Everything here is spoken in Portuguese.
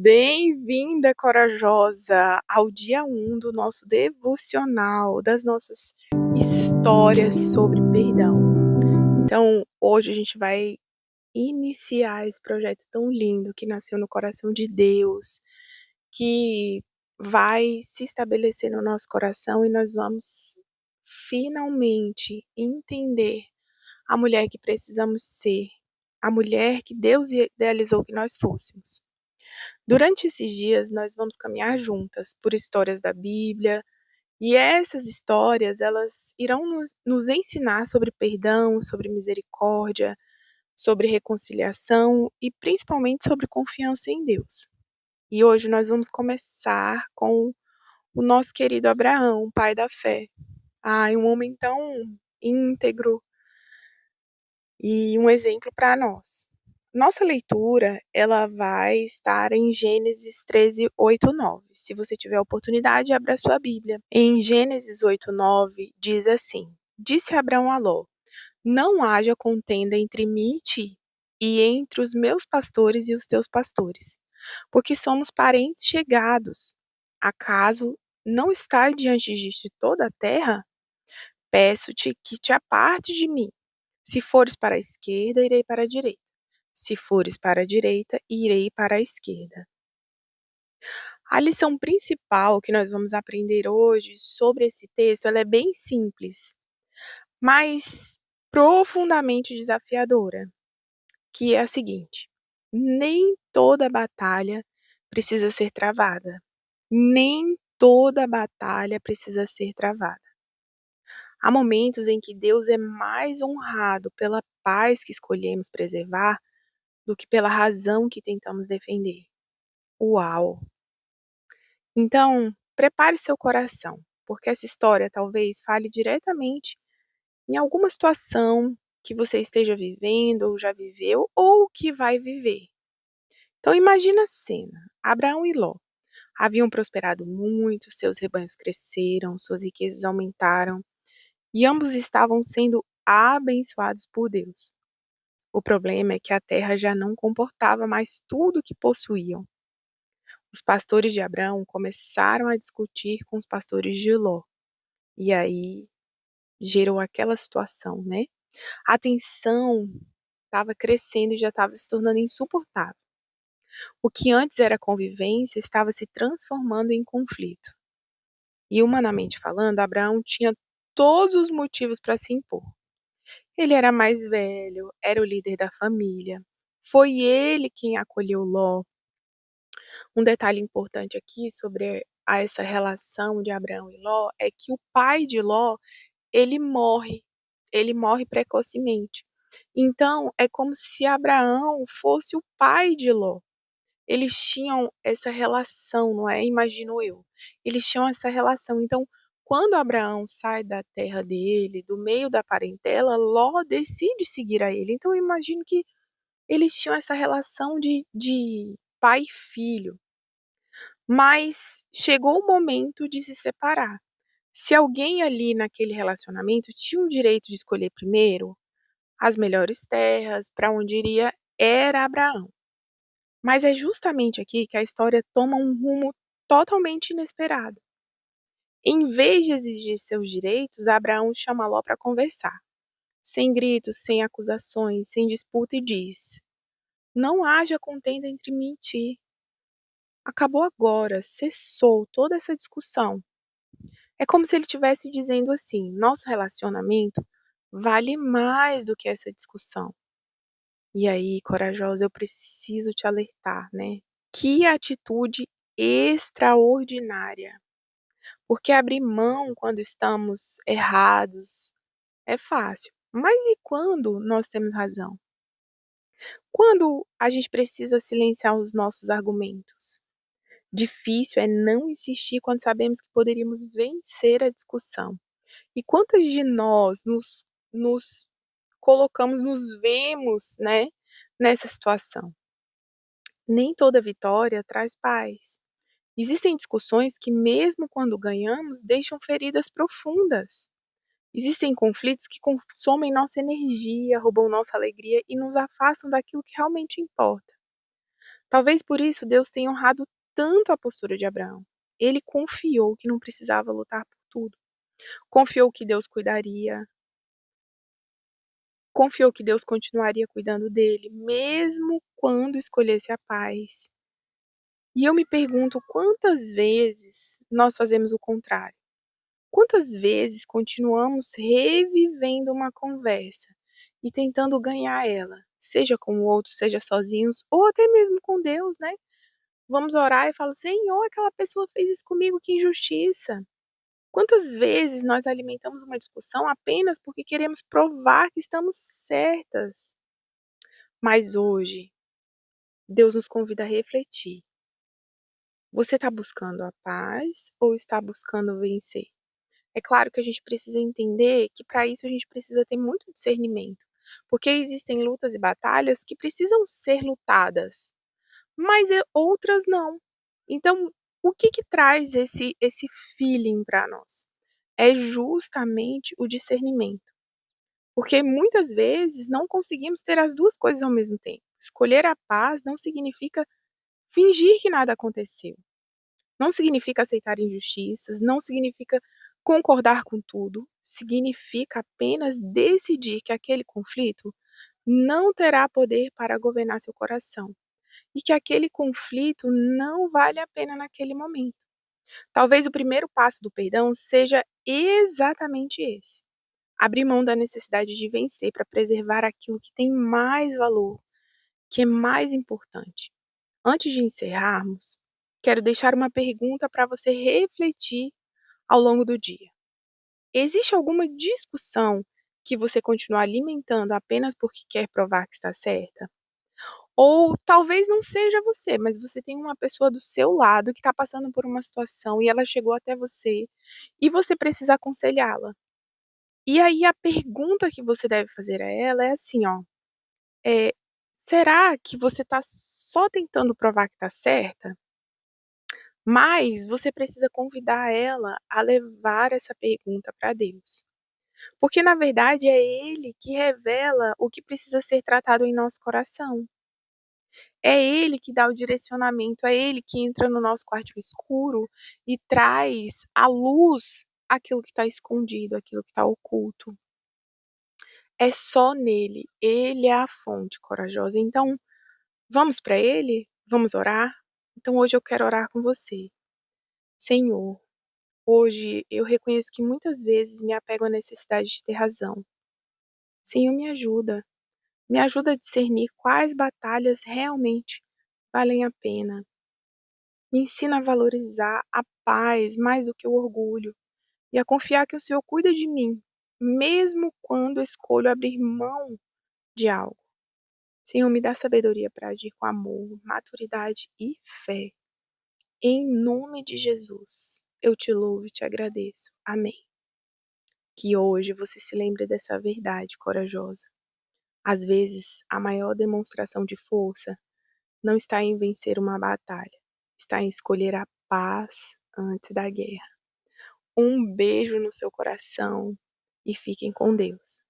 Bem-vinda, corajosa, ao dia 1 do nosso devocional, das nossas histórias sobre perdão. Então, hoje a gente vai iniciar esse projeto tão lindo que nasceu no coração de Deus, que vai se estabelecer no nosso coração e nós vamos finalmente entender a mulher que precisamos ser, a mulher que Deus idealizou que nós fôssemos. Durante esses dias, nós vamos caminhar juntas por histórias da Bíblia, e essas histórias, elas irão nos ensinar sobre perdão, sobre misericórdia, sobre reconciliação e principalmente sobre confiança em Deus. E hoje nós vamos começar com o nosso querido Abraão, pai da fé. Um homem tão íntegro e um exemplo para nós. Nossa leitura, ela vai estar em Gênesis 13, 8, 9. Se você tiver a oportunidade, abra a sua Bíblia. Em Gênesis 8, 9, diz assim: Disse Abraão a Ló: Não haja contenda entre mim e ti, e entre os meus pastores e os teus pastores, porque somos parentes chegados. Acaso não está diante de ti toda a terra? Peço-te que te apartes de mim. Se fores para a esquerda, irei para a direita. Se fores para a direita, irei para a esquerda. A lição principal que nós vamos aprender hoje sobre esse texto, ela é bem simples, mas profundamente desafiadora, que é a seguinte: nem toda batalha precisa ser travada. Nem toda batalha precisa ser travada. Há momentos em que Deus é mais honrado pela paz que escolhemos preservar do que pela razão que tentamos defender. Uau! Então, prepare seu coração, porque essa história talvez fale diretamente em alguma situação que você esteja vivendo, ou já viveu, ou que vai viver. Então, imagina a cena: Abraão e Ló haviam prosperado muito, seus rebanhos cresceram, suas riquezas aumentaram, e ambos estavam sendo abençoados por Deus. O problema é que a terra já não comportava mais tudo o que possuíam. Os pastores de Abraão começaram a discutir com os pastores de Ló. E aí gerou aquela situação, né? A tensão estava crescendo e já estava se tornando insuportável. O que antes era convivência estava se transformando em conflito. E humanamente falando, Abraão tinha todos os motivos para se impor. Ele era mais velho, era o líder da família. Foi ele quem acolheu Ló. Um detalhe importante aqui sobre essa relação de Abraão e Ló é que o pai de Ló, ele morre precocemente. Então, é como se Abraão fosse o pai de Ló. Eles tinham essa relação, não é? Imagino eu. Eles tinham essa relação. Então, quando Abraão sai da terra dele, do meio da parentela, Ló decide seguir a ele. Então, eu imagino que eles tinham essa relação de pai e filho. Mas chegou o momento de se separar. Se alguém ali naquele relacionamento tinha o direito de escolher primeiro as melhores terras, para onde iria, era Abraão. Mas é justamente aqui que a história toma um rumo totalmente inesperado. Em vez de exigir seus direitos, Abraão chama Ló para conversar, sem gritos, sem acusações, sem disputa, e diz: Não haja contenda entre mim e ti. Acabou agora, cessou toda essa discussão. É como se ele estivesse dizendo assim: nosso relacionamento vale mais do que essa discussão. E aí, corajosa, eu preciso te alertar, né? Que atitude extraordinária. Porque abrir mão quando estamos errados é fácil. Mas e quando nós temos razão? Quando a gente precisa silenciar os nossos argumentos? Difícil é não insistir quando sabemos que poderíamos vencer a discussão. E quantas de nós nos colocamos, nos vemos, né, nessa situação? Nem toda vitória traz paz. Existem discussões que, mesmo quando ganhamos, deixam feridas profundas. Existem conflitos que consomem nossa energia, roubam nossa alegria e nos afastam daquilo que realmente importa. Talvez por isso Deus tenha honrado tanto a postura de Abraão. Ele confiou que não precisava lutar por tudo. Confiou que Deus cuidaria, confiou que Deus continuaria cuidando dele, mesmo quando escolhesse a paz. E eu me pergunto quantas vezes nós fazemos o contrário? Quantas vezes continuamos revivendo uma conversa e tentando ganhar ela, seja com o outro, seja sozinhos, ou até mesmo com Deus, né? Vamos orar e falo, Senhor, aquela pessoa fez isso comigo, que injustiça. Quantas vezes nós alimentamos uma discussão apenas porque queremos provar que estamos certas? Mas hoje, Deus nos convida a refletir. Você está buscando a paz ou está buscando vencer? É claro que a gente precisa entender que para isso a gente precisa ter muito discernimento, porque existem lutas e batalhas que precisam ser lutadas, mas outras não. Então, o que que traz esse feeling para nós? É justamente o discernimento. Porque muitas vezes não conseguimos ter as duas coisas ao mesmo tempo. Escolher a paz não significa fingir que nada aconteceu. Não significa aceitar injustiças, não significa concordar com tudo, significa apenas decidir que aquele conflito não terá poder para governar seu coração e que aquele conflito não vale a pena naquele momento. Talvez o primeiro passo do perdão seja exatamente esse: abrir mão da necessidade de vencer para preservar aquilo que tem mais valor, que é mais importante. Antes de encerrarmos, quero deixar uma pergunta para você refletir ao longo do dia. Existe alguma discussão que você continua alimentando apenas porque quer provar que está certa? Ou talvez não seja você, mas você tem uma pessoa do seu lado que está passando por uma situação e ela chegou até você e você precisa aconselhá-la. E aí a pergunta que você deve fazer a ela é assim, ó, é, será que você está só tentando provar que está certa? Mas você precisa convidar ela a levar essa pergunta para Deus. Porque na verdade é Ele que revela o que precisa ser tratado em nosso coração. É Ele que dá o direcionamento, é Ele que entra no nosso quarto escuro e traz à luz aquilo que está escondido, aquilo que está oculto. É só nele, Ele é a fonte corajosa. Então, vamos para Ele? Vamos orar? Então hoje eu quero orar com você. Senhor, hoje eu reconheço que muitas vezes me apego à necessidade de ter razão. Senhor, me ajuda a discernir quais batalhas realmente valem a pena. Me ensina a valorizar a paz mais do que o orgulho e a confiar que o Senhor cuida de mim, mesmo quando escolho abrir mão de algo. Senhor, me dá sabedoria para agir com amor, maturidade e fé. Em nome de Jesus, eu te louvo e te agradeço. Amém. Que hoje você se lembre dessa verdade corajosa. Às vezes, a maior demonstração de força não está em vencer uma batalha, está em escolher a paz antes da guerra. Um beijo no seu coração e fiquem com Deus.